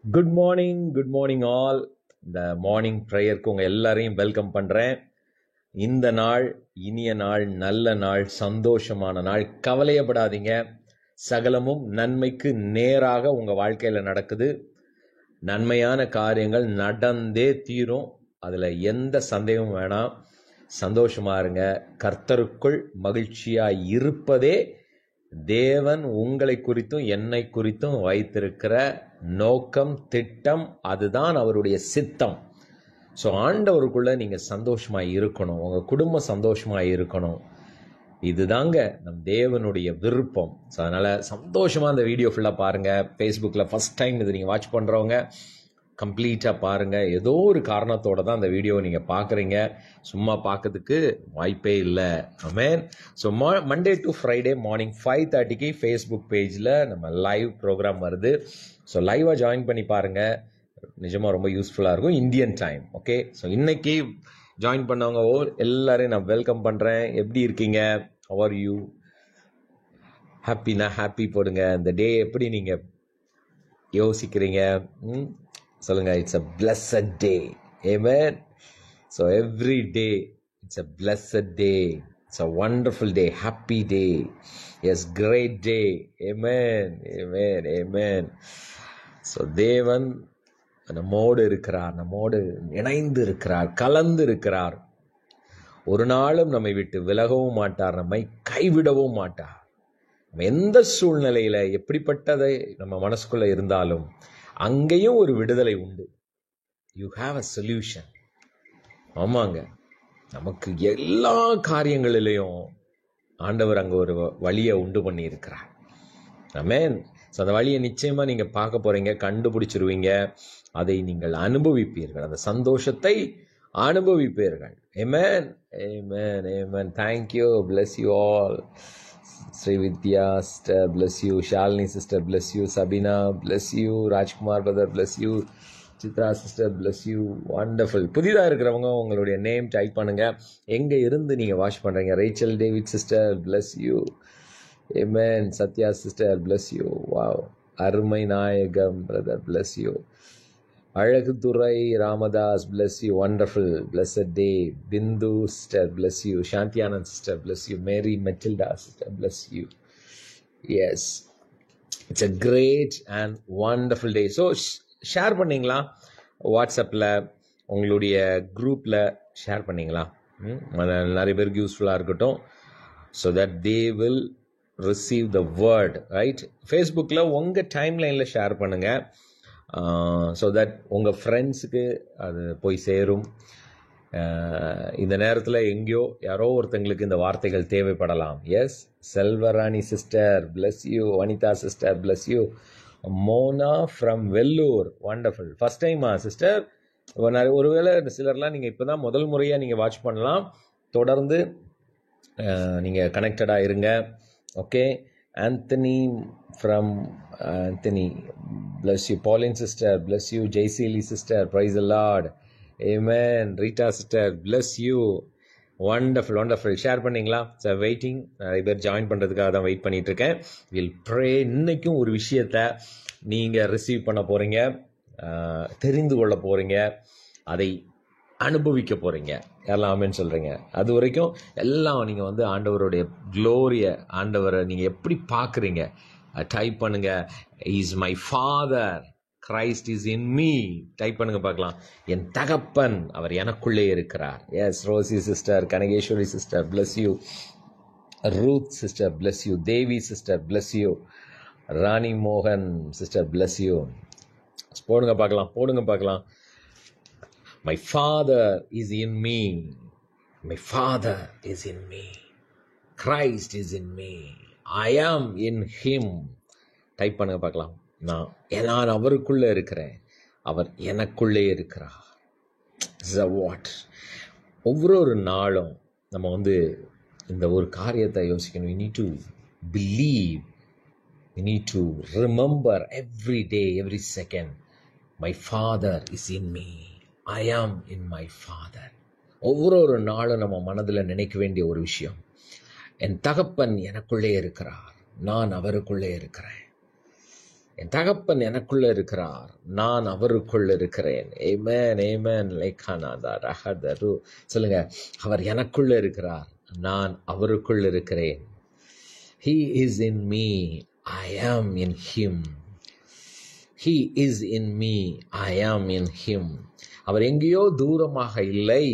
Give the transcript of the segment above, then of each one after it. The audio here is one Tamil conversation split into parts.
Good morning all. இந்த மார்னிங் ப்ரேயருக்கு உங்கள் எல்லாரையும் வெல்கம் பண்ணுறேன். இந்த நாள் இனிய நாள், நல்ல நாள், சந்தோஷமான நாள். கவலையப்படாதீங்க, சகலமும் நன்மைக்கு நேராக உங்கள் வாழ்க்கையில் நடக்குது. நன்மையான காரியங்கள் நடந்தே தீரும், அதில் எந்த சந்தேகமும் வேணாம். சந்தோஷமாக இருங்க. கர்த்தருக்குள் மகிழ்ச்சியாக இருப்பதே தேவன் உங்களை குறித்தும் என்னை குறித்தும் வைத்திருக்கிற நோக்கம், திட்டம். அதுதான் அவருடைய சித்தம். ஸோ ஆண்டவருக்குள்ள நீங்கள் சந்தோஷமாக இருக்கணும், உங்கள் குடும்பம் சந்தோஷமாக இருக்கணும். இதுதாங்க நம் தேவனுடைய விருப்பம். ஸோ அதனால் சந்தோஷமாக அந்த வீடியோ ஃபுல்லாக பாருங்கள். ஃபேஸ்புக்கில் ஃபஸ்ட் டைம் இது நீங்கள் வாட்ச் பண்ணுறவங்க கம்ப்ளீட்டாக பாருங்கள். ஏதோ ஒரு காரணத்தோடு தான் அந்த வீடியோவை நீங்கள் பார்க்குறீங்க, சும்மா பார்க்கறதுக்கு வாய்ப்பே இல்லை. Amen. So Monday to Friday morning 5:30க்கு ஃபேஸ்புக் பேஜில் நம்ம லைவ் ப்ரோக்ராம் வருது. ஸோ லைவாக ஜாயின் பண்ணி பாருங்கள், நிஜமாக ரொம்ப யூஸ்ஃபுல்லாக இருக்கும். Indian time. ஓகே. ஸோ இன்னைக்கு ஜாயின் பண்ணவங்க எல்லாரையும் நான் வெல்கம் பண்ணுறேன். எப்படி இருக்கீங்க? How are you? ஹாப்பினா ஹாப்பி போடுங்க. இந்த டே எப்படி நீங்கள் யோசிக்கிறீங்க? சொல்லுங்க. It's a blessed day. Amen. So every day it's a blessed day. It's a wonderful day, happy day. Yes, great day. Amen. Amen. Amen. So தேவன் நம்மோடு இருக்கிறார், நம்மோடு இணைந்து இருக்கிறார், கலந்து இருக்கிறார். ஒரு நாளும் நம்மை விட்டு விலகவும் மாட்டார், நம்மை கைவிடவும் மாட்டார். நம்ம எந்த சூழ்நிலையில எப்படிப்பட்டதை நம்ம மனசுக்குள்ள இருந்தாலும் அங்கேயும் ஒரு விடுதலை உண்டு. You have a solution. ஆமாங்க, நமக்கு எல்லா காரியங்களிலையும் ஆண்டவர் அங்கே ஒரு வழியை உண்டு பண்ணி இருக்கிறார். ஆமென். ஸோ அந்த வழியை நிச்சயமாக நீங்கள் பார்க்க போகிறீங்க, கண்டுபிடிச்சிருவீங்க. அதை நீங்கள் அனுபவிப்பீர்கள், அந்த சந்தோஷத்தை அனுபவிப்பீர்கள். Amen. Amen. Amen. Thank you. Bless you all. Sri Vidya sister, bless you. Shalini sister, bless you. Sabina, bless you. Rajkumar brother, bless you. Chitra sister, bless you. Wonderful. புதிதாக இருக்கிறவங்க உங்களுடைய நேம் டைப் பண்ணுங்க, எங்கே இருந்து நீங்கள் வாட்ச் பண்ணுறீங்க. Rachel David sister, bless you. Amen. Satya sister, bless you. Wow. அருமை நாயகம் brother, bless you. Azhagudurai Ramadoss, bless you. Wonderful. Blessed day. Bindu sister, bless you. Shantianand sister, bless you. Mary Matilda sister, bless you. Yes, it's a great and wonderful day. So share பண்ணிங்களா? வாட்ஸ்அப்பில் உங்களுடைய குரூப்பில் ஷேர் பண்ணிங்களா? நிறைய பேருக்கு யூஸ்ஃபுல்லாக இருக்கட்டும். So that they will receive the word, right? ஃபேஸ்புக்கில் உங்கள் டைம்லைனில் ஷேர் பண்ணுங்கள். ஸோ தட் உங்கள் ஃப்ரெண்ட்ஸுக்கு அது போய் சேரும். இந்த நேரத்தில் எங்கேயோ யாரோ ஒருத்தங்களுக்கு இந்த வார்த்தைகள் தேவைப்படலாம். Yes, Selvarani sister, bless you. Vanitha sister, bless you. Mona from Vellore, wonderful. First டைமா சிஸ்டர்? ஒருவேளை சிலர்லாம் நீங்கள் இப்போ தான் முதல் முறையாக நீங்கள் வாட்ச் பண்ணலாம். தொடர்ந்து நீங்கள் கனெக்டடாக இருங்க. Okay. Anthony from Anthony, bless you. Pauline sister, bless you. JCL sister, praise the Lord. Amen. Rita sister, bless you. Wonderful, wonderful. Share பண்ணிங்களா? Sir waiting. நிறைய பேர் ஜாயின் பண்ணுறதுக்காக தான் வெயிட் பண்ணிட்டு இருக்கேன். Will pray. இன்னைக்கும் ஒரு விஷயத்தை நீங்கள் ரிசீவ் பண்ண போகிறீங்க, தெரிந்து கொள்ள போகிறீங்க, அதை அனுபவிக்க போகிறீங்க. யாரெல்லாம் ஆமென் சொல்கிறீங்க? அது வரைக்கும் எல்லாம் நீங்கள் ஆண்டவருடைய க்ளோரியை, ஆண்டவரை நீங்கள் எப்படி பார்க்குறீங்க டைப் பண்ணுங்க. Is my father, Christ is in me. Type பண்ணுங்க பார்க்கலாம். என் தகப்பன், அவர் எனக்குள்ளே இருக்கிறார். Yes, Rosie sister, Kanageswari sister, bless you. Ruth sister, bless you. Devi sister, bless you. Rani மோகன் சிஸ்டர், பிளஸ் யூ. போடுங்க பார்க்கலாம். My Father is in me. My Father is in me. Christ is in me. I am in Him. Type பண்ணுங்க பார்க்கலாம். நான் அவருக்குள்ளே இருக்கிறேன், அவர் எனக்குள்ளே இருக்கிறார். வாட்? ஒவ்வொரு நாளும் நம்ம இந்த ஒரு காரியத்தை யோசிக்கணும். We need to believe. We need to remember every day, every second. My Father is in me. I am in my Father. ஒவ்வொரு நாளும் நம்ம மனதில் நினைக்க வேண்டிய ஒரு விஷயம், என் தகப்பன் எனக்குள்ளே இருக்கிறார், நான் அவருக்குள்ளே இருக்கிறேன். என் தகப்பன் எனக்குள்ள இருக்கிறார், நான் அவருக்குள்ள இருக்கிறேன். ஏமேன் ஏமேன் லேக்கானாதா ரஹதரு. சொல்லுங்க, அவர் எனக்குள்ள இருக்கிறார், நான் அவருக்குள் இருக்கிறேன். He is in me, I am in him. He is in me, I am in him. அவர் எங்கேயோ தூரமாக இல்லை,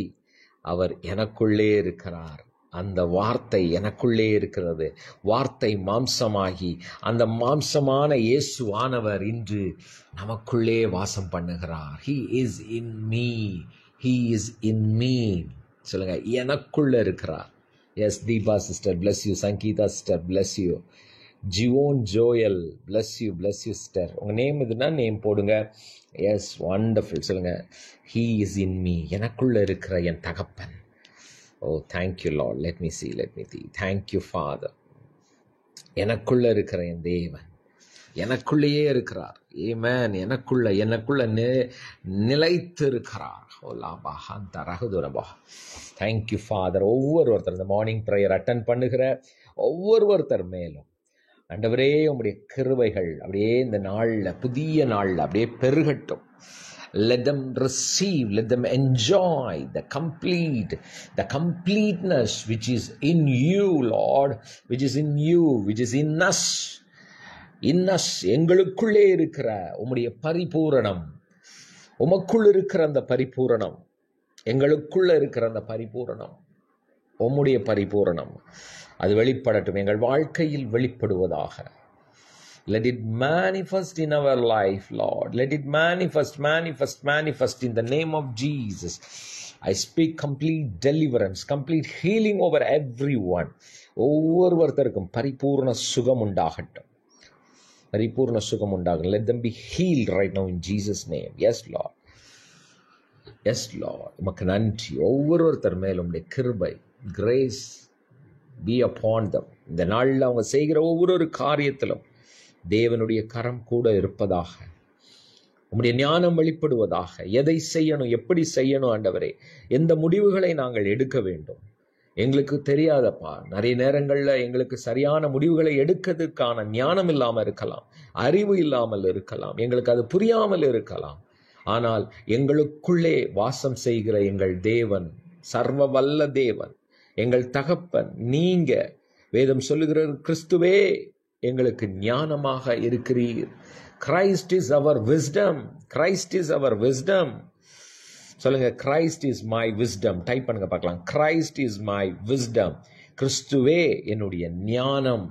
அவர் எனக்குள்ளே இருக்கிறார். அந்த வார்த்தை எனக்குள்ளே இருக்கிறது. வார்த்தை மாம்சமாகி அந்த மாம்சமான இயேசுவானவர் இன்று நமக்குள்ளே வாசம் பண்ணுகிறார். He is in me, He is in me. சொல்லுங்க, எனக்குள்ள இருக்கிறார். Yes Deepa sister, bless you. Sangeetha sister, bless you. ஜிவோன் ஜோயல், bless you சிஸ்டர். உங்கள் நேம் இதுனா நேம் போடுங்க. Yes, wonderful. சொல்லுங்க, He is in me, எனக்குள்ள இருக்கிற என் தகப்பன். Oh, thank you, Lord. Let me see. Thank you, Father. எனக்குள்ள இருக்கிற என் தேவன் எனக்குள்ளேயே இருக்கிறார். ஆமென். எனக்குள்ள நிலைத்து இருக்கிறார். Thank you, Father. ஒவ்வொருத்தர் இந்த மார்னிங் ப்ரேயர் அட்டன் பண்ணுகிற ஒவ்வொருத்தர் மேலும் ஆண்டவரே, உம்முடைய கிருபைகள் அப்படியே இந்த நாளில், புதிய நாளில் அப்படியே பெருகட்டும். Let them receive, let them enjoy the completeness which is in you, Lord, which is in you, which is in us. எங்களுக்குள்ளே இருக்கிற உம்முடைய பரிபூரணம், உமக்குள் இருக்கிற அந்த பரிபூரணம், எங்களுக்குள்ள இருக்கிற அந்த பரிபூரணம், உம்முடைய பரிபூரணம் அது வெளிப்படட்டும், எங்கள் வாழ்க்கையில் வெளிப்படுவதாக. Let it manifest in our life, Lord. Let it manifest in the name of Jesus. I speak complete deliverance, complete healing over everyone. ஒவ்வொருவருக்கும் பரிபூர்ண சுகம் உண்டாகட்டும். Let them be healed right now in Jesus' name. Yes, Lord. உமக்கு நன்றி. ஒவ்வொருத்தர் மேலும் உம்முடைய கிருபை, grace be upon them. இந்த நாளில் அவங்க செய்கிற ஒவ்வொரு காரியத்திலும் தேவனுடைய கரம் கூட இருப்பதாக. உம்முடைய ஞானம் வெளிப்படுவதாக. எதை செய்யணும், எப்படி செய்யணும் ஆண்டவரே, எந்த முடிவுகளை நாங்கள் எடுக்க வேண்டும் எங்களுக்கு தெரியாதப்பா. நிறைய நேரங்களில் எங்களுக்கு சரியான முடிவுகளை எடுக்கிறதுக்கான ஞானம் இல்லாமல் இருக்கலாம், அறிவு இல்லாமல் இருக்கலாம், எங்களுக்கு அது புரியாமல் இருக்கலாம். ஆனால் எங்களுக்குள்ளே வாசம் செய்கிற எங்கள் தேவன், சர்வ வல்ல தேவன், எங்கள் தகப்பன், நீங்க வேதம் சொல்லுகிற கிறிஸ்துவே எங்களுக்கு ஞானமாக இருக்கிறீர். Christ is our wisdom. சொல்லுங்க, Christ is my wisdom. Type பண்ணுங்க பார்க்கலாம். Christ is my wisdom. கிறிஸ்துவே என்னுடைய ஞானம்.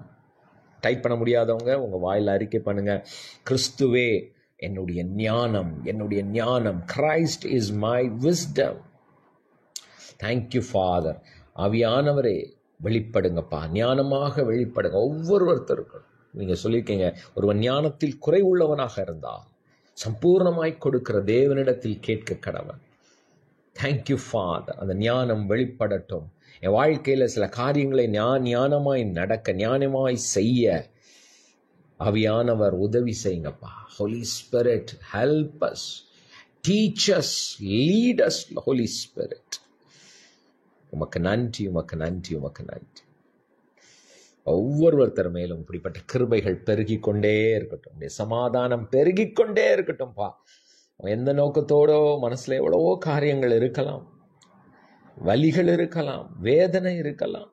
டைப் பண்ண முடியாதவங்க உங்க வாயில அறிக்கை பண்ணுங்க. கிறிஸ்துவே என்னுடைய ஞானம். Christ is my wisdom. Thank you, Father. ஆவியானவரே, வெளிப்படுங்கப்பா, ஞானமாக வெளிப்படுங்க ஒவ்வொருத்தருக்கும். நீங்க சொல்லியிருக்கீங்க, ஒருவன் ஞானத்தில் குறைவுள்ளவனாக இருந்தால் சம்பூர்ணமாய் கொடுக்கிற தேவனிடத்தில் கேட்க கடவன். Thank you father. அந்த ஞானம் வெளிப்படட்டும். என் வாழ்க்கையில சில காரியங்களை ஞானமாய் நடக்க, ஞானமாய் செய்ய ஆவியானவர் உதவி செய்யுங்கப்பா. Holy Spirit, help us, teach us, lead us, Holy Spirit. உமக்கு நன்றி. ஒவ்வொருத்தர் மேலும் இப்படிப்பட்ட கிருபைகள் பெருகிக் கொண்டே இருக்கட்டும், சமாதானம் பெருகிக் கொண்டே இருக்கட்டும்பா. எந்த நோக்கத்தோடோ மனசுல எவ்வளவோ காரியங்கள் இருக்கலாம், வலிகள் இருக்கலாம், வேதனை இருக்கலாம்,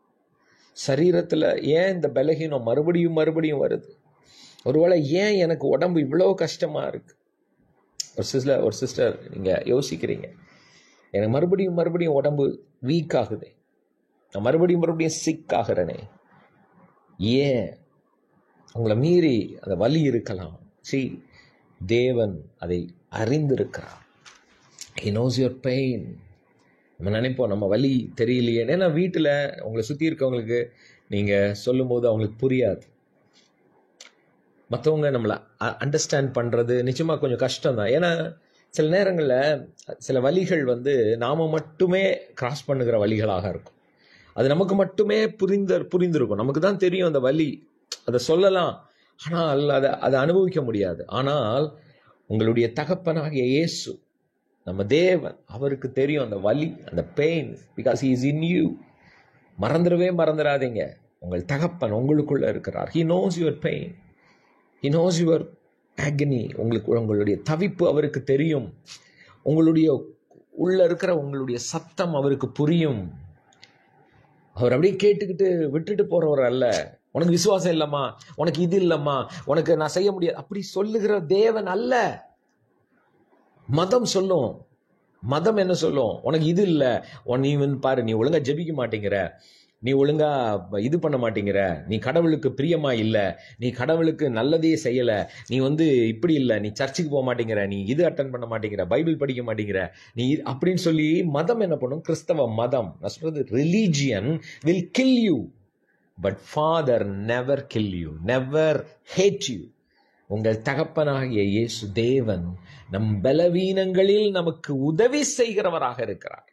சரீரத்துல ஏன் இந்த பலகீனம் மறுபடியும் வருது, ஒருவேளை ஏன் எனக்கு உடம்பு இவ்வளோ கஷ்டமா இருக்கு. ஒரு சிஸ்டர் நீங்க யோசிக்கிறீங்க, எனக்கு மறுபடியும் உடம்பு வீக் ஆகுது, நான் மறுபடியும் சிக் ஆகிறேனே. ஏன்? உங்களை மீறி அந்த வலி இருக்கலாம். தேவன் அதை அறிந்திருக்கிறார். He knows your pain. நம்ம நினைப்போம் நம்ம வலி தெரியலையே. ஏன்னா வீட்டில் உங்களை சுற்றி இருக்கவங்களுக்கு நீங்கள் சொல்லும் போது அவங்களுக்கு புரியாது. மற்றவங்க நம்மளை அண்டர்ஸ்டாண்ட் பண்ணுறது நிச்சயமாக கொஞ்சம் கஷ்டம்தான். ஏன்னா சில நேரங்களில் சில வலிகள் நாம மட்டுமே கிராஸ் பண்ணுகிற வலிகளாக இருக்கும். அது நமக்கு மட்டுமே புரிந்திருக்கும். நமக்கு தான் தெரியும் அந்த வலி, அதை சொல்லலாம், ஆனால் அதை அனுபவிக்க முடியாது. ஆனால் உங்களுடைய தகப்பனாகிய இயேசு, நம்ம தேவன், அவருக்கு தெரியும் அந்த வலி, அந்த pain, because he is in you. மறந்துடாதீங்க, உங்கள் தகப்பன் உங்களுக்குள்ள இருக்கிறார். He knows your pain. He knows your ஆகனி, உங்களுடைய தவிப்பு அவருக்கு தெரியும். உங்களுடைய உள்ள இருக்கிற உங்களுடைய சத்தம் அவருக்கு புரியும். அவர் அப்படியே கேட்டுக்கிட்டு விட்டுட்டு போறவர் அல்ல. உனக்கு விசுவாசம் இல்லம்மா, உனக்கு இது இல்லம்மா, உனக்கு நான் செய்ய முடியாது அப்படி சொல்லுகிற தேவன் அல்ல. மதம் சொல்லும். மதம் என்ன சொல்லும்? உனக்கு இது இல்லை, நீ பாரு, நீ ஒழுங்கா ஜெபிக்க மாட்டேங்கிற, நீ ஒழுங்கா இது பண்ண மாட்டேங்கிற, நீ கடவுளுக்கு பிரியமா இல்லை, நீ கடவுளுக்கு நல்லதே செய்யல, நீ இப்படி இல்லை, நீ சர்ச்சுக்கு போக மாட்டேங்கிற, நீ இது அட்டன் பண்ண மாட்டேங்கிற, பைபிள் படிக்க மாட்டேங்கிற, நீ அப்படின்னு சொல்லி மதம் என்ன பண்ணும்? கிறிஸ்தவ மதம், நான் சொல்றது religion will kill you, but father never kill you, never hate you. உங்கள் தகப்பனாகிய இயேசு தேவன் நம் பலவீனங்களில் நமக்கு உதவி செய்கிறவராக இருக்கிறார்.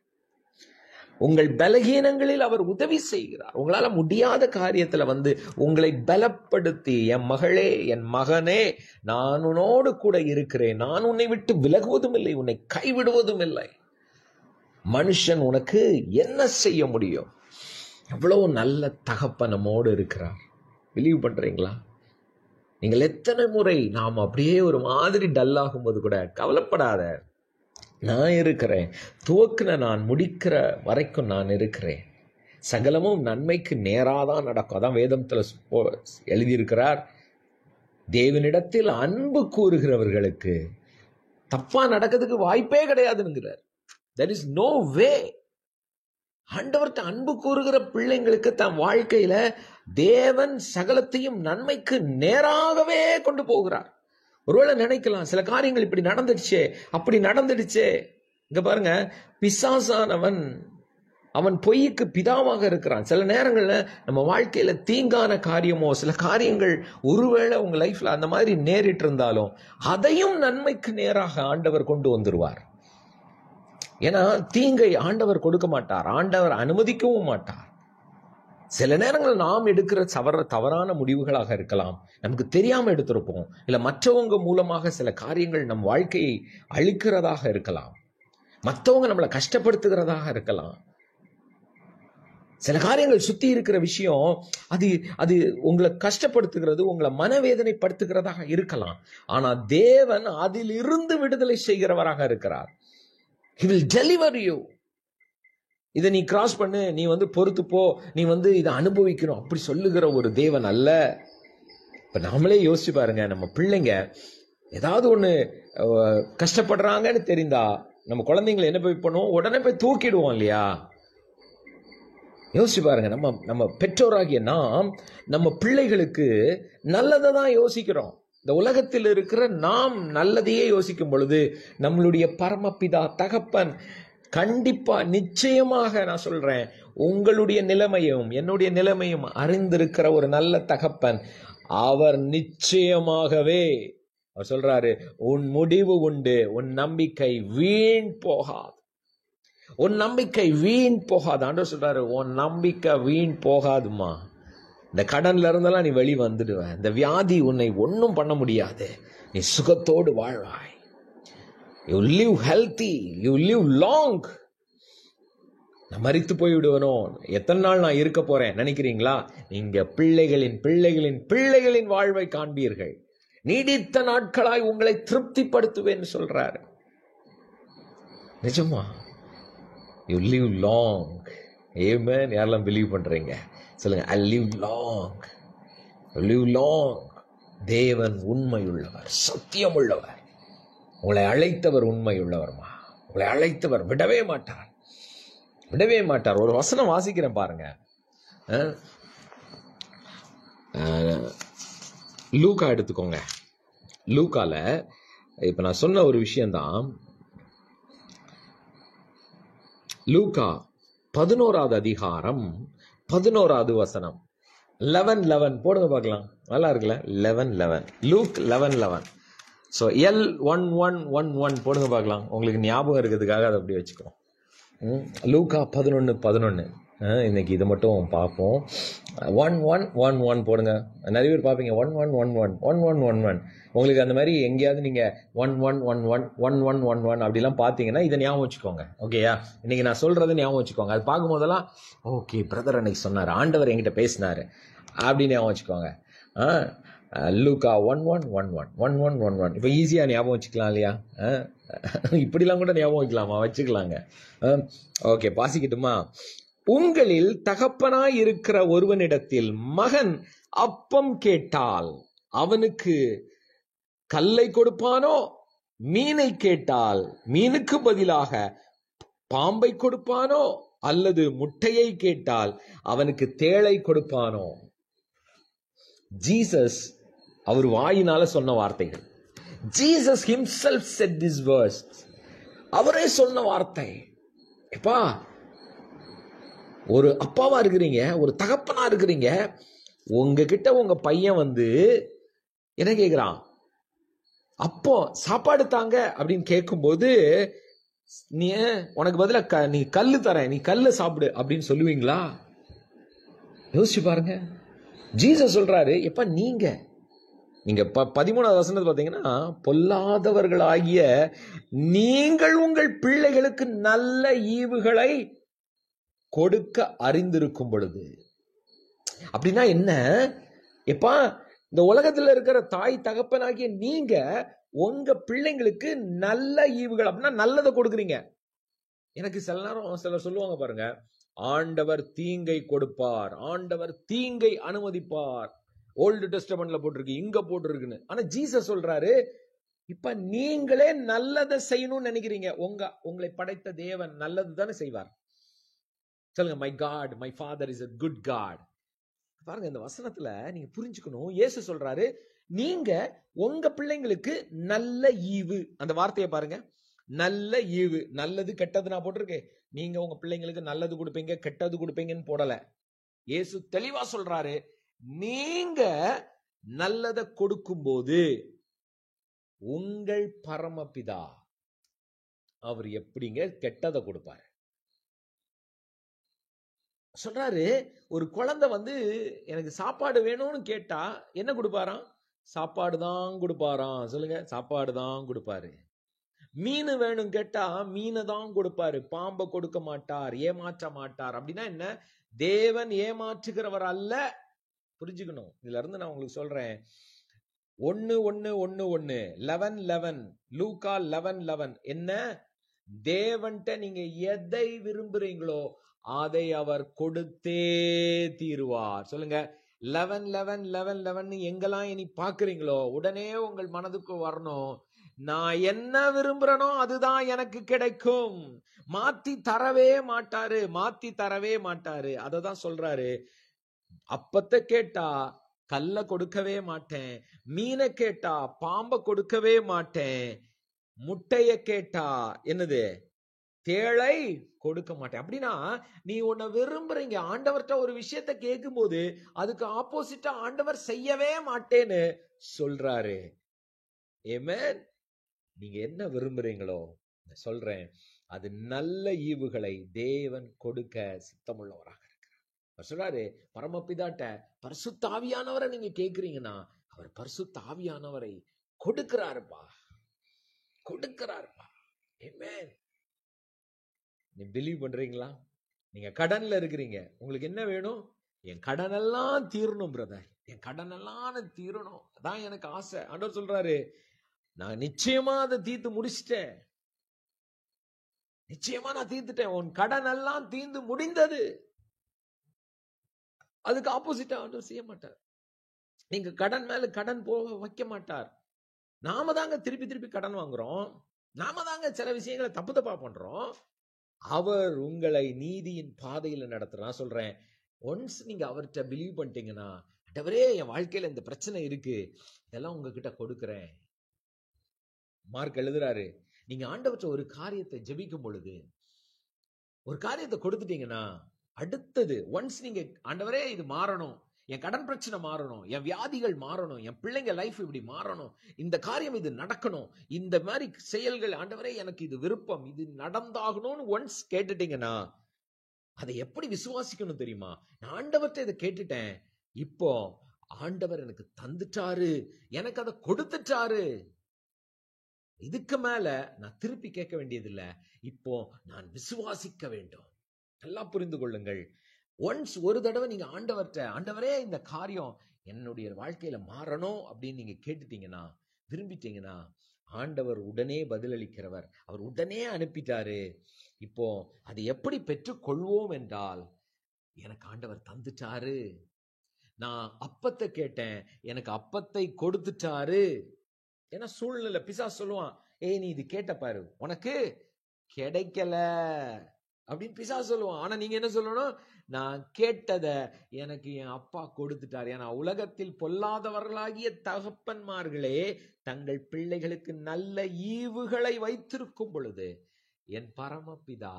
உங்கள் பலகீனங்களில் அவர் உதவி செய்கிறார். உங்களால முடியாத காரியத்துல உங்களை பலப்படுத்தி, என் மகளே, என் மகனே, நான் உன்னோடு கூட இருக்கிறேன், நான் உன்னை விட்டு விலகுவதும் இல்லை, உன்னை கைவிடுவதும் இல்லை. மனுஷன் உனக்கு என்ன செய்ய முடியும்? எவ்வளவு நல்ல தகப்பன் நம்மோடு இருக்கிறார். பிலீவ் பண்றீங்களா? நீங்கள் எத்தனை முறை நாம் அப்படியே ஒரு மாதிரி டல்லாகும் போது கூட, கவலைப்படாத, நான் இருக்கிறேன், துவக்குன நான் முடிக்கிற வரைக்கும் நான் இருக்கிறேன், சகலமும் நன்மைக்கு நேராதான் நடக்கும். அதான் வேதத்தில் எழுதியிருக்கிறார். தேவனிடத்தில் அன்பு கூறுகிறவர்களுக்கு தப்பா நடக்கிறதுக்கு வாய்ப்பே கிடையாதுங்கிறார். there is no way. ஆண்டவர்கிட்ட அன்பு கூறுகிற பிள்ளைங்களுக்கு தன் வாழ்க்கையில தேவன் சகலத்தையும் நன்மைக்கு நேராகவே கொண்டு போகிறார். ஒருவேளை நினைக்கலாம், சில காரியங்கள் இப்படி நடந்துடுச்சே, அப்படி நடந்துடுச்சே. இங்க பாருங்க, பிசாசானவன் அவன் பொய்க்கு பிதாவாக இருக்கிறான். சில நேரங்கள்ல நம்ம வாழ்க்கையில தீங்கான காரியமோ சில காரியங்கள் ஒருவேளை உங்க லைஃப்ல அந்த மாதிரி நேரிட்டு இருந்தாலும் அதையும் நன்மைக்கு நேராக ஆண்டவர் கொண்டு வந்துருவார். ஏன்னா தீங்கை ஆண்டவர் கொடுக்க மாட்டார், ஆண்டவர் அனுமதிக்கவும் மாட்டார். சில நேரங்கள் நாம் எடுக்கிற தவறான முடிவுகளாக இருக்கலாம், நமக்கு தெரியாம எடுத்திருப்போம், இல்ல மற்றவங்க மூலமாக சில காரியங்கள் நம் வாழ்க்கையை அழிக்கிறதாக இருக்கலாம், மற்றவங்க நம்மளை கஷ்டப்படுத்துகிறதாக இருக்கலாம். சில காரியங்கள் சுத்தி இருக்கிற விஷயம் அது உங்களை கஷ்டப்படுத்துகிறது, உங்களை மனவேதனைப்படுத்துகிறதாக இருக்கலாம். ஆனா தேவன் அதில் இருந்து விடுதலை செய்கிறவராக இருக்கிறார். He will deliver you. இதை நீ கிராஸ் பண்ணு, நீ பொறுத்து போ, நீ இதை அனுபவிக்கணும் அப்படி சொல்லுகிற ஒரு தேவன் அல்ல. இப்ப நாமளே யோசிச்சு பாருங்க, நம்ம பிள்ளைங்க ஏதாவது ஒண்ணு கஷ்டப்படுறாங்கன்னு தெரிந்தா நம்ம குழந்தைங்களை என்ன போய் பண்ணுவோம்? உடனே போய் தூக்கிடுவோம் இல்லையா? யோசிச்சு பாருங்க, நம்ம பெற்றோராகிய நாம் நம்ம பிள்ளைகளுக்கு நல்லதை தான் யோசிக்கிறோம். இந்த உலகத்தில் இருக்கிற நாம் நல்லதையே யோசிக்கும் பொழுது நம்மளுடைய பரமபிதா தகப்பன் கண்டிப்பா நிச்சயமாக, நான் சொல்றேன், உங்களுடைய நிலைமையும் என்னுடைய நிலைமையும் அறிந்திருக்கிற ஒரு நல்ல தகப்பன், அவர் நிச்சயமாகவே அவர் சொல்றாரு, உன் முடிவு உண்டு, உன் நம்பிக்கை வீண் போகாது, உன் நம்பிக்கை வீண் போகாது. ஆண்டவர் சொல்றாரு, உன் நம்பிக்கை வீண் போகாதுமா. இந்த கடன்ல இருந்தெல்லாம் நீ வெளி வந்துடுவ, இந்த வியாதி உன்னை ஒன்னும் பண்ண முடியாது, நீ சுகத்தோடு வாழ்வாய். You live healthy, you live long. நான் மரித்து போய் விடுவனோ, எத்தனை நாள் நான் இருக்க போறேன் நினைக்கிறீங்களா? நீங்க பிள்ளைகளின் பிள்ளைகளின் பிள்ளைகளின் வாழ்வை காண்பீர்கள், நீடித்த நாட்களாய் உங்களை திருப்திப்படுத்துவேன்னு சொல்றாரு. நிஜமா? You live long. Amen. யாரெல்லாம் பிலீவ் பண்றீங்க சொல்லுங்க. I live long. I live long. தேவன் உண்மையுள்ளவர், சத்தியம் உள்ளவர். உங்களை அழைத்தவர் உண்மை உள்ளவர்மா. உங்களை அழைத்தவர் விடவே மாட்டார், விடவே மாட்டார். ஒரு வசனம் வாசிக்கிறேன் பாருங்க. லூக்கா எடுத்துக்கோங்க. லூக்கால இப்ப நான் சொன்ன ஒரு விஷயம்தான். லூக்கா 11வது அதிகாரம் 11வது வசனம். 11:11 போடுங்க பார்க்கலாம். நல்லா இருக்குல்ல? 11:11. லூக் 11:11. ஸோ L1111 போடுங்க பார்க்கலாம். உங்களுக்கு ஞாபகம் இருக்கிறதுக்காக அதை அப்படி வச்சுக்கிறோம். லூக்கா 11:11. இன்னைக்கு இதை மட்டும் பார்ப்போம். 1111 போடுங்க. நிறைய பேர் பார்ப்பீங்க 1111 உங்களுக்கு அந்த மாதிரி எங்கேயாவது நீங்க 1111 அப்படிலாம் பார்த்தீங்கன்னா இதை ஞாபகம் வச்சுக்கோங்க. ஓகேயா? இன்னைக்கு நான் சொல்றதை ஞாபகம் வச்சுக்கோங்க. அது பார்க்கும் போதெல்லாம் ஓகே பிரதர் அன்னைக்கு சொன்னார், ஆண்டவர் என்கிட்ட பேசினாரு அப்படின்னு ஞாபகம் வச்சுக்கோங்க. லூக்கா 11:11 இப்போ ஈஸியா ஞாபகம் வச்சுக்கலாம் இல்லையா? இப்படிலாம் கூட ஞாபகம் வைக்கலாமா? வச்சுக்கலாங்க. ஓகே, வாசிக்கட்டுமா? உங்களில் தகப்பனாய் இருக்கிற ஒருவனிடத்தில் மகன் அப்பம் கேட்டால் அவனுக்கு கல்லை கொடுப்பானோ? மீனை கேட்டால் மீனுக்கு பதிலாக பாம்பை கொடுப்பானோ? அல்லது முட்டையை கேட்டால் அவனுக்கு தேளை கொடுப்பானோ? ஜீசஸ் அவர் வாயினால சொன்ன வார்த்தைகள். Jesus himself said this verse. அவரே சொன்ன வார்த்தை. எப்பா, ஒரு அப்பாவா இருக்கிறீங்க, ஒரு தகப்பனா இருக்கிறீங்க, உங்ககிட்ட உங்க பையன் வந்து என்ன கேட்கிறான்? அப்போ சாப்பாடு தாங்க அப்படின்னு கேட்கும்போது நீ உனக்கு பதிலா நீ கல்லு தரேன், நீ கல்லு சாப்பிடு அப்படின்னு சொல்லுவீங்களா? யோசிச்சு பாருங்க. ஜீசஸ் சொல்றாரு, எப்ப நீங்க 13வது வசனத்தை பார்த்தீங்கன்னா, பொல்லாதவர்களாகிய நீங்கள் உங்கள் பிள்ளைகளுக்கு நல்ல ஈவுகளை கொடுக்க அறிந்திருக்கும் பொழுது. அப்படின்னா என்ன? எப்பா, இந்த உலகத்துல இருக்கிற தாய் தகப்பனாகிய நீங்க உங்க பிள்ளைங்களுக்கு நல்ல ஈவுகள், அப்படின்னா நல்லதை கொடுக்குறீங்க. எனக்கு சில நேரம் சிலர் சொல்லுவாங்க பாருங்க, ஆண்டவர் தீங்கை கொடுப்பார், ஆண்டவர் தீங்கை அனுமதிப்பார். ஓல்டு டெஸ்டமெண்ட்ல போட்டிருக்கு, இங்க போட்டிருக்குன்னு. ஆனா ஜீசஸ் சொல்றாரு, இப்ப நீங்களே நல்லதை செய்யணும்னு நினைக்கிறீங்க. உங்களை படைத்த தேவன் நல்லது தானே செய்வார். சொல்லுங்க, my God, my father is a good God. பாருங்க, இந்த வசனத்துல நீங்க புரிஞ்சுக்கணும். இயேசு சொல்றாரு, நீங்க உங்க பிள்ளைங்களுக்கு நல்ல ஈவு. அந்த வார்த்தையை பாருங்க, நல்ல ஈவு. நல்லது கெட்டது நான் போட்டிருக்கேன். நீங்க உங்க பிள்ளைங்களுக்கு நல்லது கொடுப்பீங்க, கெட்டது கொடுப்பீங்கன்னு போடல. இயேசு தெளிவா சொல்றாரு, நீங்க நல்லதை கொடுக்கும் போது உங்கள் பரமபிதா அவர் எப்படிங்க கெட்டதை கொடுப்பாரு சொல்றாரு. ஒரு குழந்தை வந்து எனக்கு சாப்பாடு வேணும்னு கேட்டா என்ன கொடுப்பாராம்? சாப்பாடு தான் கொடுப்பாராம். சொல்லுங்க, சாப்பாடு தான் கொடுப்பாரு. மீன் வேணும் கேட்டா மீனை தான் கொடுப்பாரு, பாம்பை கொடுக்க மாட்டார், ஏமாற்ற மாட்டார். அப்படின்னா என்ன? தேவன் ஏமாற்றுகிறவர் அல்ல. புரிஞ்சுக்கணும். இதுல இருந்து நான் உங்களுக்கு சொல்றேன். 11:11 லூக்கா 11:11 என்ன? தேவன்ட்ட நீங்க எதை விரும்புறீங்களோ அதை அவர் கொடுத்தே தீருவார். சொல்லுங்க, 11:11 எங்கெல்லாம் இனி பாக்குறீங்களோ உடனே உங்கள் மனதுக்கு வரணும், நான் என்ன விரும்புறனோ அதுதான் எனக்கு கிடைக்கும். மாத்தி தரவே மாட்டாரு, மாத்தி தரவே மாட்டாரு. அததான் சொல்றாரு, அப்பத்தை கேட்டா கல்ல கொடுக்கவே மாட்டேன், மீனை கேட்டா பாம்பை கொடுக்கவே மாட்டேன், முட்டைய கேட்டா என்னது தேளை கொடுக்க மாட்டேன். அப்படின்னா நீ உன்னை விரும்புறீங்க, ஆண்டவர்கிட்ட ஒரு விஷயத்த கேட்கும் போது அதுக்கு ஆப்போசிட்டா ஆண்டவர் செய்யவே மாட்டேன்னு சொல்றாரு. ஆமென். நீங்க என்ன விரும்புறீங்களோ சொல்றேன், அது நல்ல ஈவுகளை தேவன் கொடுக்க சித்தமுள்ளவராக இருக்கிறார். சொல்றாரு, பரமபிதாட்ட பரிசுத்த ஆவியானவரை நீங்க கேட்கிறீங்கன்னா அவர் பரிசுத்த ஆவியானவரை கொடுக்கிறாருப்பா, கொடுக்கிறாருப்பா. ஆமென். நீ பிலீவ் பண்றீங்களா? நீங்க கடன்ல இருக்கிறீங்க, உங்களுக்கு என்ன வேணும்? என் கடன் எல்லாம் தீரணும் பிரதர், என் கடன் எல்லாம் தீரணும், அதான் எனக்கு ஆசை. ஆண்டவர் சொல்றாரு, நான் நிச்சயமா அதை தீர்த்து முடிச்சிட்டேன், நிச்சயமா நான் தீர்த்துட்டேன், உன் கடன் எல்லாம் தீர்ந்து முடிந்தது. அதுக்கு ஆப்போசிட்டா ஆண்டவர் செய்ய மாட்டார். நீங்க கடன் மேல கடன் போக வைக்க மாட்டார். நாம தாங்க திருப்பி திருப்பி கடன் வாங்குறோம், நாம தாங்க சில விஷயங்களை தப்பு தப்பா பண்றோம். அவர் உங்களை நீதியின் பாதையில நடத்துற. நான் சொல்றேன், ஒன்ஸ் நீங்க அவர்கிட்ட பிலீவ் பண்ணிட்டீங்கன்னா, ஆண்டவரே என் வாழ்க்கையில இந்த பிரச்சனை இருக்கு, இதெல்லாம் உங்ககிட்ட கொடுக்கிறேன். மார்க் எழுதுறாரு, நீங்க ஆண்டவர்கிட்ட ஒரு காரியத்தை ஜெபிக்கும் பொழுது ஒரு காரியத்தை கொடுத்துட்டீங்கன்னா அடுத்தது ஒன்ஸ் நீங்க ஆண்டவரே இது மாறணும், என் கடன் பிரச்சனை மாறணும், என் வியாதிகள் மாறணும், என் பிள்ளைங்க லைஃப் இப்படி மாறணும், இந்த காரியம் இது நடக்கணும், இந்த மாதிரி செயல்கள் ஆண்டவரே எனக்கு இது விருப்பம், இது நடந்தாகணும்னு ஒன்ஸ் கேட்டுட்டீங்கன்னா அதை எப்படி விசுவாசிக்கணும் தெரியுமா? நான் ஆண்டவர்கிட்ட இதை கேட்டுட்டேன், இப்போ ஆண்டவர் எனக்கு தந்துட்டாரு, எனக்கு அதை கொடுத்துட்டாரு, இதுக்கு மேல நான் திருப்பி கேட்க வேண்டியதில்லை, இப்போ நான் விசுவாசிக்க வேண்டும். நல்லா புரிந்து கொள்ளுங்கள். ஒன்ஸ் ஒரு தடவை நீங்க ஆண்டவர்கிட்ட, ஆண்டவரே இந்த காரியம் என்னுடைய வாழ்க்கையில மாறணும் அப்படின்னு நீங்க கேட்டுட்டீங்கன்னா, விரும்பிட்டீங்கன்னா, ஆண்டவர் உடனே பதிலளிக்கிறவர். அவர் உடனே அனுப்பிட்டாரு. இப்போ அதை எப்படி பெற்றுக் கொள்வோம் என்றால், எனக்கு ஆண்டவர் தந்துட்டாரு. நான் அப்பத்தை கேட்டேன், எனக்கு அப்பத்தை கொடுத்துட்டாரு. ஏன்னா சூழ்நிலை பிசாசு சொல்லுவான், ஏய் நீ இது கேட்ட பாரு, உனக்கு கிடைக்கல அப்படின்னு பிசாசு சொல்லுவான். ஆனா நீங்க என்ன சொல்லணும்? நான் கேட்டத எனக்கு என் அப்பா கொடுத்துட்டார். ஏன்னா உலகத்தில் பொல்லாதவர்களாகிய தகப்பன்மார்களே தங்கள் பிள்ளைகளுக்கு நல்ல ஈவுகளை வைத்திருக்கும் பொழுது என் பரமபிதா,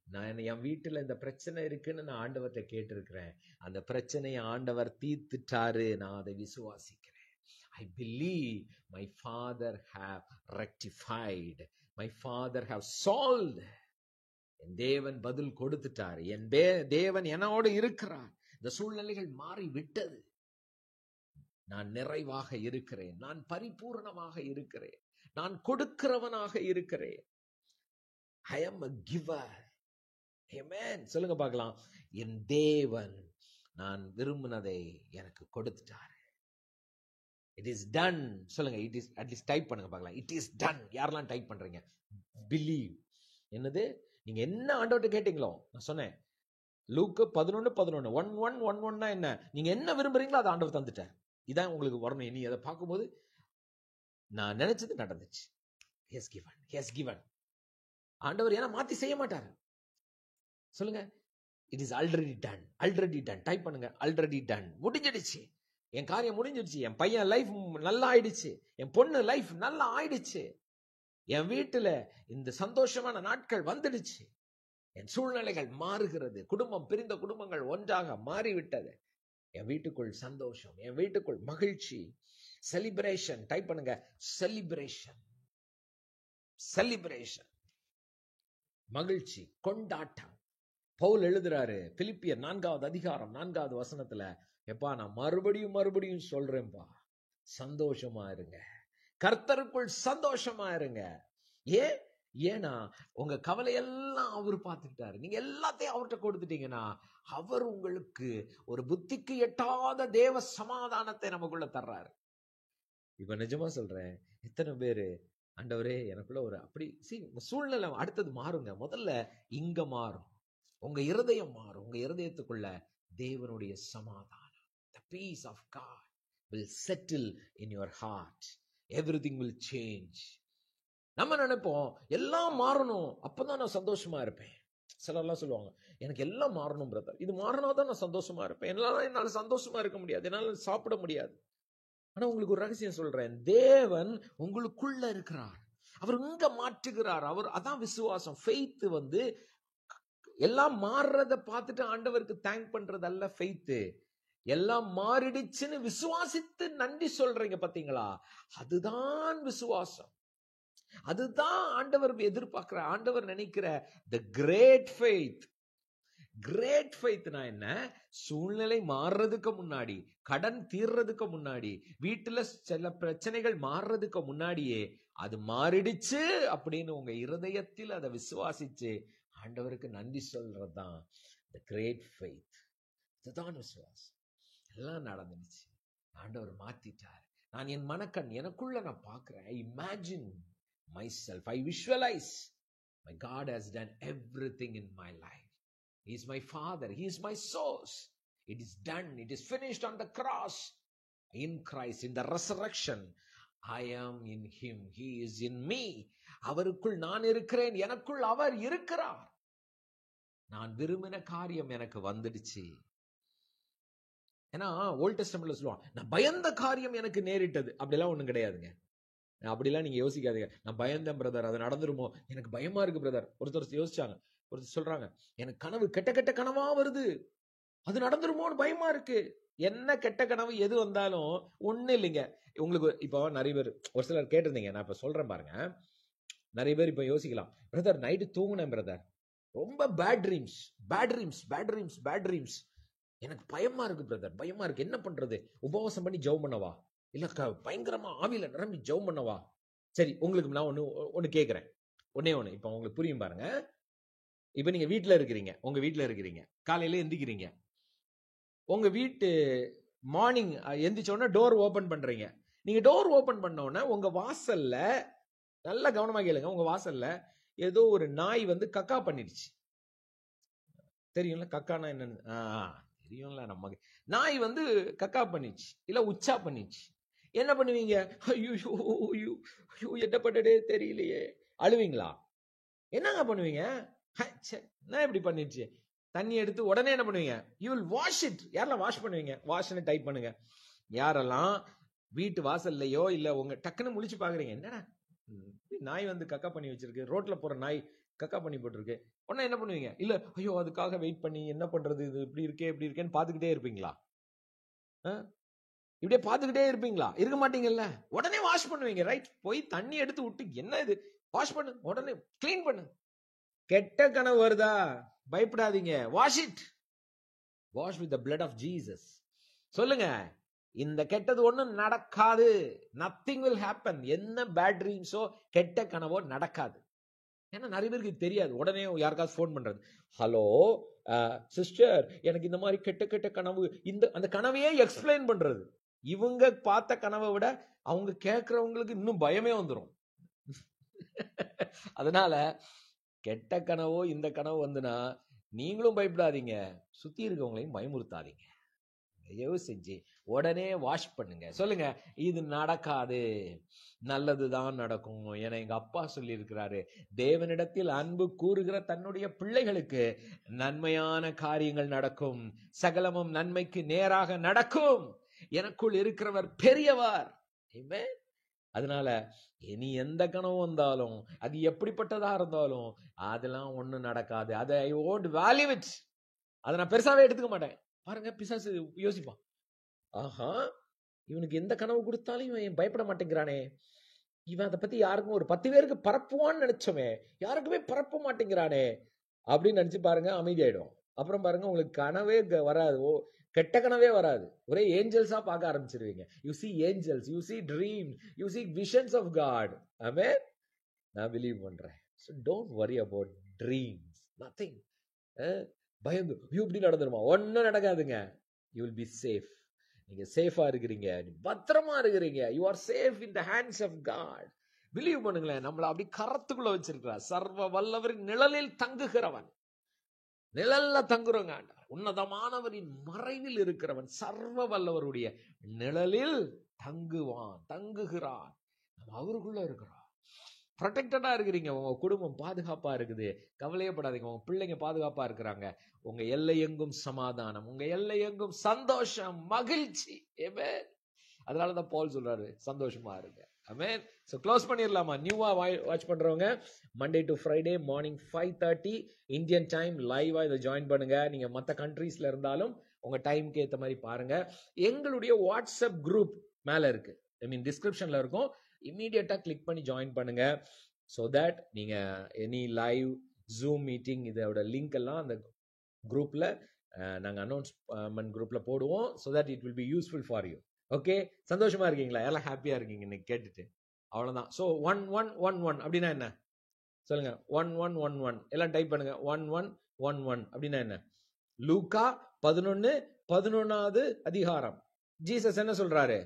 நான் என் வீட்டுல இந்த பிரச்சனை இருக்குன்னு நான் ஆண்டவர்கிட்ட கேட்டிருக்கிறேன், அந்த பிரச்சனையை ஆண்டவர் தீர்த்துட்டாரு. நான் அதை விசுவாசிக்கிறேன். I believe my father have rectified, my father have solved. என் தேவன் பதில் கொடுத்துட்டார். என் தேவன் என்னோடு இருக்கிறார். இந்த சூழ்நிலைகள் மாறி விட்டது. நான் நிறைவாக இருக்கிறேன். நான் பரிபூர்ணமாக இருக்கிறேன். நான் கொடுக்கிறவனாக இருக்கிறேன். I am a giver. Amen. சொல்லுங்க பார்க்கலாம். என் தேவன் நான் விரும்பினதை எனக்கு கொடுத்துட்டார். It is done. சொல்லுங்க. It is, at least type பண்ணுங்க பார்க்கலாம். It is done. யாரெல்லாம் டைப் பண்றீங்க? Believe. என்னது? நீங்க என்ன ஆண்டவர்கிட்ட கேட்டீங்களோ, நான் சொன்னேன் லூக்கு 11:11 11:11 என்ன? நீங்க என்ன விரும்புறீங்களோ அதை ஆண்டவர் தந்துட்டார். இதான் உங்களுக்கு வரணும். இனி அதை பார்க்கும்போது நான் நினைச்சது நடந்துச்சு. He has given. He has given. ஆண்டவர் ஏன்னா மாத்தி செய்ய மாட்டார். சொல்லுங்க. It is already done. Already done. Type பண்ணுங்க. Already done. முடிஞ்சிடுச்சு. என் காரியம் முடிஞ்சிடுச்சு. என் பையன் லைஃப் நல்லா ஆயிடுச்சு. என் பொண்ணு லைஃப் நல்லா ஆயிடுச்சு. என் வீட்டுல இந்த சந்தோஷமான நாட்கள் வந்துடுச்சு. என் சூழ்நிலைகள் மாறுகிறது. குடும்பம் பிரிந்த குடும்பங்கள் ஒன்றாக மாறிவிட்டது. என் வீட்டுக்குள் சந்தோஷம், என் வீட்டுக்குள் மகிழ்ச்சி. செலிப்ரேஷன். டைப் பண்ணுங்க. செலிப்ரேஷன். செலிப்ரேஷன். மகிழ்ச்சி, கொண்டாட்டம். பவுல் எழுதுறாரு பிலிப்பியர் 4வது அதிகாரம் 4வது வசனத்துல, எப்பா நான் மறுபடியும் சொல்றேன்பா, சந்தோஷமா இருங்க, கர்த்தருக்குள் சந்தோஷமா இருங்க. ஏன்னா உங்க கவலையெல்லாம் அவர் பார்த்துக்கிட்டாரு. நீங்க எல்லாத்தையும் அவர்கிட்ட கொடுத்துட்டீங்கன்னா அவர் உங்களுக்கு ஒரு புத்திக்கு எட்டாத தேவ சமாதானத்தை நமக்குள்ள தர்றாரு. இப்ப நிஜமா சொல்றேன், எத்தனை பேரு ஆண்டவரே எனக்குள்ள ஒரு அப்படி சூழ்நிலை அடுத்தது மாறுங்க. முதல்ல இங்க மாறும், உங்க இருதயம் மாறும். உங்க இருதயத்துக்குள்ள தேவனுடைய சமாதானம், the peace of God will settle in your heart. Everything will change. நம்ம நினைப்போம் எல்லாம் மாறணும், அப்பதான் நான் சந்தோஷமா இருப்பேன். சிலர்லாம் சொல்லுவாங்க, எனக்கு எல்லாம் மாறணும் பிரதர், இது மாறினாதான் நான் சந்தோஷமா இருப்பேன். என்னால சந்தோஷமா இருக்க முடியாது, என்னால சாப்பிட முடியாது. ஆனா உங்களுக்கு ஒரு ரகசியம் சொல்றேன், தேவன் உங்களுக்குள்ள இருக்கிறார். அவர் இங்க மாற்றுகிறார். அவர் அதான் விசுவாசம். ஃபெய்த் வந்து எல்லாம் மாறுறத பார்த்துட்டு ஆண்டவருக்கு தேங்க் பண்றது அல்ல ஃபெய்த். எல்லாம் மாறிடுச்சுன்னு விசுவாசித்து நன்றி சொல்றீங்க பாத்தீங்களா, அதுதான் விசுவாசம். அதுதான் ஆண்டவர் எதிர்பார்க்கிற, ஆண்டவர் நினைக்கிற the great faith. கிரேட் ஃபெய்த்னா என்ன? சூழ்நிலை மாறுறதுக்கு முன்னாடி, கடன் தீர்றதுக்கு முன்னாடி, வீட்டுல சில பிரச்சனைகள் மாறுறதுக்கு முன்னாடியே அது மாறிடுச்சு அப்படின்னு உங்க இருதயத்தில் அதை விசுவாசிச்சு ஆண்டவருக்கு நன்றி சொல்றதுதான் the great faith. இதுதான் விசுவாசம். எல்லாம் நடந்துடுச்சு, ஆண்டவர் மாத்திட்டார். நான் என் மனக்கண் எனக்குள்ள நான் பார்க்கிறேன். I imagine myself, I visualize my God has done everything in my life. He is my Father. He is my source. It is done. It is finished on the cross. In Christ, in the resurrection, I am in Him. He is in me. அவருக்குள் நான் இருக்கிறேன், எனக்குள் அவர் இருக்கிறார். நான் விரும்பின காரியம் எனக்கு வந்துடுச்சு. ஏன்னா ஓல்ட் டெஸ்டமென்ட்ல சொல்லுவான், நான் பயந்த காரியம் எனக்கு நேரிட்டது. அப்படிலாம் ஒண்ணும் கிடையாதுங்க. அப்படிலாம் நீங்க யோசிக்காதீங்க. நான் பயந்தேன் பிரதர், அது நடந்துருமோ, எனக்கு பயமா இருக்கு பிரதர். ஒருத்தர் யோசிச்சாங்க, ஒருத்தர் சொல்றாங்க, எனக்கு கனவு கெட்ட கனவா வருது, அது நடந்துருமோன்னு பயமா இருக்கு. என்ன கெட்ட கனவு எது வந்தாலும் ஒண்ணு இல்லைங்க. உங்களுக்கு இப்போ நிறைய பேர் ஒரு சிலர் கேட்டிருந்தீங்க, நான் இப்ப சொல்றேன் பாருங்க. நிறைய பேர் இப்ப யோசிக்கலாம், பிரதர் நைட்டு தூங்குனேன் பிரதர், ரொம்ப பேட் ட்ரீம்ஸ், எனக்கு பயமா இருக்கு பிரதர், பயமா இருக்கு, என்ன பண்றது? உபவாசம் பண்ணி ஜெபம் பண்ணவா, இல்ல பயங்கரமா ஆவியில நிரம்பி ஜெபம் பண்ணவா? சரி, உங்களுக்கு நான் ஒண்ணு கேட்கிறேன், ஒண்ணே இப்ப உங்களுக்கு புரியும் பாருங்க. இப்ப நீங்க வீட்டுல இருக்கிறீங்க, உங்க வீட்டுல இருக்கிறீங்க, காலையில எந்திக்கிறீங்க, உங்க வீட்டு மார்னிங் எந்திரிச்ச உடனே டோர் ஓபன் பண்றீங்க. நீங்க டோர் ஓபன் பண்ண உடனே உங்க வாசல்ல, நல்லா கவனமா கேளுங்க, உங்க வாசல்ல ஏதோ ஒரு நாய் வந்து கக்கா பண்ணிடுச்சு. தெரியும்ல கக்கானா என்னன்னு? தெரியும்ல நமக்கு. நாய் வந்து கக்கா பண்ணிச்சு, இல்ல உச்சா பண்ணிச்சு. என்ன பண்ணுவீங்க? ஐயோ ஐயோ ஐயோ, என்ன பண்ணடே தெரியலையே. அழுவீங்களா? என்னங்க பண்ணுவீங்க? என்ன இப்படி பண்ணிடுச்சு? தண்ணி எடுத்து உடனே என்ன பண்ணுவீங்க? You will wash it. யாரெல்லாம் வாஷ் பண்ணுவீங்க? வாஷ்னு டைப் பண்ணுங்க. யாரெல்லாம் வீட்டு வாசல்லையோ இல்ல உங்க டக்குன்னு முழிச்சு பாக்குறீங்க, என்னடா நாய் வந்து கக்கா பண்ணி வச்சிருக்கு, ரோட்ல போற நாய் கக்கா பண்ணி போட்டிருக்கு, உடனே என்ன பண்ணுவீங்க? இல்ல ஐயோ அதுக்காக வெயிட் பண்ணி என்ன பண்றது, இது இப்படி இருக்கே இப்படி இருக்கேன்னு பாத்துக்கிட்டே இருப்பீங்களா? இப்படியே பாத்துக்கிட்டே இருப்பீங்களா? இருக்க மாட்டீங்கல்ல. உடனே வாஷ் பண்ணுவீங்க, ரைட்? போய் தண்ணி எடுத்து விட்டு என்ன இது வாஷ் பண்ணு, உடனே கிளீன் பண்ணு. கெட்ட கனவு வருதா? பயப்படாதீங்க, wash it. Wash with the blood of Jesus. சொல்லுங்க, இந்த கெட்டது ஒண்ணும் நடக்காது. Nothing will happen. என்ன பேட் ட்ரீம்ஸோ கெட்ட கனவோ நடக்காது. ஏன்னா நிறைய பேருக்கு தெரியாது. உடனே யாருக்காவது ஃபோன் பண்றது, ஹலோ சிஸ்டர், எனக்கு இந்த மாதிரி கெட்ட கெட்ட கனவு, இந்த அந்த கனவையே எக்ஸ்பிளைன் பண்றது. இவங்க பார்த்த கனவை விட அவங்க கேட்கறவங்களுக்கு இன்னும் பயமே வந்துடும். அதனால கெட்ட கனவோ இந்த கனவு வந்துனா நீங்களும் பயப்படாதீங்க, சுத்தி இருக்கவங்களையும் பயமுறுத்தாதீங்க. தயவு செஞ்சு உடனே வாஷ் பண்ணுங்க. சொல்லுங்க, இது நடக்காது, நல்லதுதான் நடக்கும். என எங்க அப்பா சொல்லி இருக்கிறாரு, தேவனிடத்தில் அன்பு கூறுகிற தன்னுடைய பிள்ளைகளுக்கு நன்மையான காரியங்கள் நடக்கும், சகலமும் நன்மைக்கு நேராக நடக்கும். எனக்குள் இருக்கிறவர் பெரியவர். அதனால இனி எந்த கனவு வந்தாலும், அது எப்படிப்பட்டதா இருந்தாலும், அதெல்லாம் ஒண்ணும் நடக்காது. அதை ஐ won't value it. அதை நான் பெருசாவே எடுத்துக்க மாட்டேன். பாருங்க, பிசாசு யோசிப்பான், ஆஹா இவனுக்கு எந்த கனவு கொடுத்தாலும் இவன் பயப்பட மாட்டேங்கிறானே, இவன் அதை பத்தி யாருக்கும் ஒரு 10 பேருக்கு பரப்புவான்னு நினைச்சோமே, யாருக்குமே பரப்ப மாட்டேங்கிறானே அப்படின்னு நினைச்சு பாருங்க, அமைதியாயிடும். அப்புறம் பாருங்க, உங்களுக்கு கனவே வராது, கெட்ட கனவே வராது, ஒரே ஏஞ்சல்ஸா பார்க்க ஆரம்பிச்சிருவீங்க. You see angels, you see dreams, you see visions of God. ஆமென். நான் பிலீவ் பண்றேன். So don't worry about dreams, nothing. பயந்து இப்படி நடந்துருமா? ஒன்னும் நடக்காதுங்க. you will be safe. நீங்க சேஃபா இருக்கிறீங்க, பத்திரமா இருக்கிறீங்க. you are safe in the hands of God. Believe பண்ணுங்களேன், நம்மள அப்படி கரத்துக்குள்ள வச்சிருக்கிறார். சர்வ வல்லவரின் நிழலில் தங்குகிறவன், நிழல்ல தங்குறவங்க, உன்னதமானவரின் மறைவில் இருக்கிறவன் சர்வ வல்லவருடைய நிழலில் தங்குவான், தங்குகிறான். நம்ம அவருக்குள்ள இருக்கிறோம், ப்ரொடெக்டடா இருக்கிறீங்க. உங்க குடும்பம் பாதுகாப்பா இருக்குது, கவலையப்படாதீங்க. உங்க பிள்ளைங்க பாதுகாப்பா இருக்கிறாங்க. உங்க எல்லை எங்கும் சமாதானம், உங்க எல்லை எங்கும் சந்தோஷம், மகிழ்ச்சி. ஆமென். அதனாலதான் பவுல் சொல்றாரு, சந்தோஷமா இருங்க. ஆமென். சோ க்ளோஸ் பண்ணிடலாமா? நியூவா வாட்ச் பண்றவங்க Monday to Friday morning 5:30 Indian time லைவா இதை ஜாயின் பண்ணுங்க. நீங்க மற்ற கண்ட்ரீஸ்ல இருந்தாலும் உங்க டைம்க்கு ஏத்த மாதிரி பாருங்க. எங்களுடைய வாட்ஸ்அப் குரூப் மேல இருக்கு, ஐ மீன் டிஸ்கிரிப்ஷன்ல இருக்கும். இமீடியட்டா கிளிக் பண்ணி ஜாயின் பண்ணுங்க. ஸோ தட் நீங்க எனி லைவ் ஜூம் மீட்டிங் இதோட லிங்க் எல்லாம் அந்த குரூப்ல நாங்க அனௌன்ஸ்மெண்ட் குரூப்ல போடுவோம். So that it will be useful for you. Okay, சந்தோஷமா இருக்கீங்களா? எல்லாம் ஹாப்பியா இருக்கீங்க இன்னைக்கு கேட்டுட்டு? அவ்வளவுதான். ஸோ 1111 அப்படின்னா என்ன சொல்லுங்க? 1111 எல்லாம் டைப் பண்ணுங்க. 1111 அப்படின்னா என்ன? லூக்கா 11:11 அதிகாரம். ஜீசஸ் என்ன சொல்றாரு?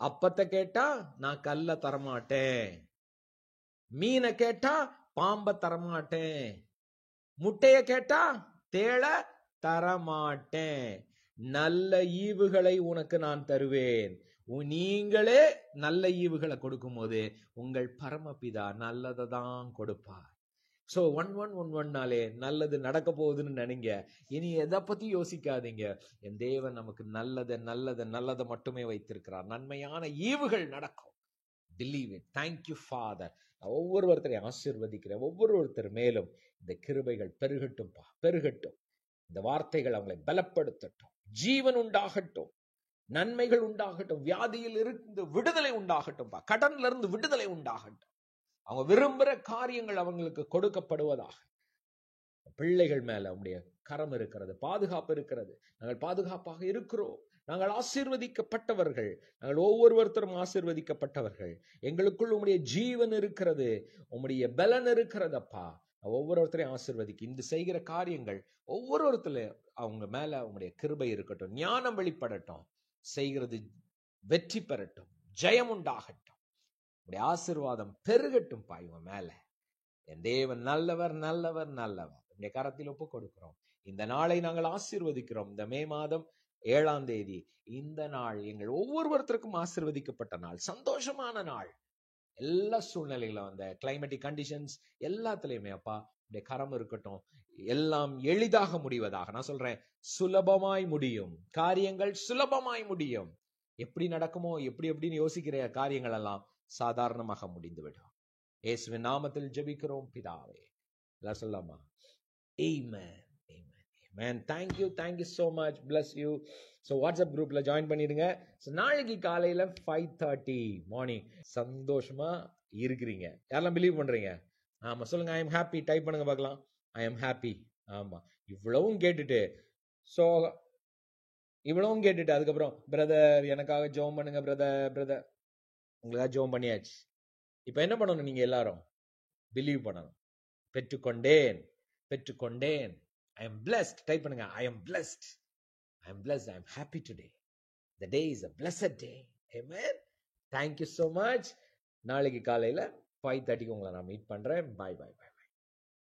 அப்பத்தை கேட்டா நான் கல்ல தரமாட்டேன், மீனை கேட்டா பாம்ப தரமாட்டேன், முட்டைய கேட்டா தேள தரமாட்டேன், நல்ல ஈவுகளை உனக்கு நான் தருவேன். நீங்களே நல்ல ஈவுகளை கொடுக்கும் போது உங்கள் பரமபிதா நல்லதை தான் கொடுப்பார். ஸோ 1111 நல்லது நடக்க போகுதுன்னு நினைங்க. இனி எதை பத்தி யோசிக்காதீங்க. என் தேவன் நமக்கு நல்லதை நல்லதை நல்லதை மட்டுமே வைத்திருக்கிறார். நன்மையான ஈவுகள் நடக்கும். Believe it. Thank you father. நான் ஒவ்வொருத்தரையும் ஆசீர்வதிக்கிறேன். ஒவ்வொருத்தர் மேலும் இந்த கிருபைகள் பெருகட்டும்பா, பெருகட்டும். இந்த வார்த்தைகள் அவங்களை பலப்படுத்தட்டும். ஜீவன் உண்டாகட்டும், நன்மைகள் உண்டாகட்டும், வியாதியில் இருந்து விடுதலை உண்டாகட்டும், கடன்ல இருந்து விடுதலை உண்டாகட்டும். அவங்க விரும்புகிற காரியங்கள் அவங்களுக்கு கொடுக்கப்படுவதாக. பிள்ளைகள் மேல உடைய கரம் இருக்கிறது, பாதுகாப்பு இருக்கிறது. நாங்கள் பாதுகாப்பாக இருக்கிறோம். நாங்கள் ஆசீர்வதிக்கப்பட்டவர்கள். நாங்கள் ஒவ்வொருத்தரும் ஆசீர்வதிக்கப்பட்டவர்கள். எங்களுக்குள் உம்முடைய ஜீவன் இருக்கிறது, உம்முடைய பலன் இருக்கிறதப்பா. ஒவ்வொருத்தரையும் ஆசீர்வதிக்கு. இந்த செய்கிற காரியங்கள் ஒவ்வொருத்தரையும் அவங்க மேல அவங்களுடைய கிருபை இருக்கட்டும், ஞானம் வெளிப்படட்டும், செய்கிறது வெற்றி பெறட்டும், ஜெயம் உண்டாகட்டும், உங்களுடைய ஆசீர்வாதம் பெருகட்டும் பா இவன் மேல. என் தேவன் நல்லவர் நல்லவர் நல்லவர். உங்களுடைய கரத்தில் ஒப்பு கொடுக்கிறோம். இந்த நாளை நாங்கள் ஆசீர்வதிக்கிறோம். இந்த மே மாதம் 7ஆம் தேதி இந்த நாள் எங்கள் ஒவ்வொருத்தருக்கும் ஆசீர்வதிக்கப்பட்ட நாள், சந்தோஷமான நாள். எல்லா சூழ்நிலைகளும் அந்த கிளைமேட்டிக் கண்டிஷன்ஸ் எல்லாத்துலயுமே அப்பா உடைய கரம் இருக்கட்டும். எல்லாம் எளிதாக முடிவதாக நான் சொல்றேன். சுலபமாய் முடியும் காரியங்கள், சுலபமாய் முடியும். எப்படி நடக்குமோ எப்படின்னு யோசிக்கிற காரியங்கள் எல்லாம் சாதாரணமாக முடிந்துவிடும். இயேசுவின் நாமத்தில் ஜெபிக்கிறோம் பிதாவே. எல்லாம் சொல்லாமா? Amen. Man, thank you so much. Bless you. So WhatsApp groupல ஜாயின் பண்ணிடுங்க. So நாளைக்கு காலையில 5:30 மார்னிங் சந்தோஷமா இருக்கிறீங்க. யாரெல்லாம் பிலீவ் பண்றீங்க? ஆமா சொல்லுங்க. I am happy. டைப் பண்ணுங்க பார்க்கலாம். I am happy. ஆமா, இவ்வளவும் கேட்டுட்டு அதுக்கப்புறம் பிரதர் எனக்காக ஜெபம் பண்ணுங்க பிரதர் உங்களுக்காக ஜெபம் பண்ணியாச்சு. இப்போ என்ன பண்ணணும்? நீங்க எல்லாரும் பிலீவ் பண்ணணும். பெற்றுக்கொண்டேன். I am blessed. டைப் பண்ணுங்க. I am blessed. I am happy today. The day is a blessed day. Amen. Thank you so much. நாளைக்கு காலையில 5:30 உங்களை நான் மீட் பண்றேன். Bye.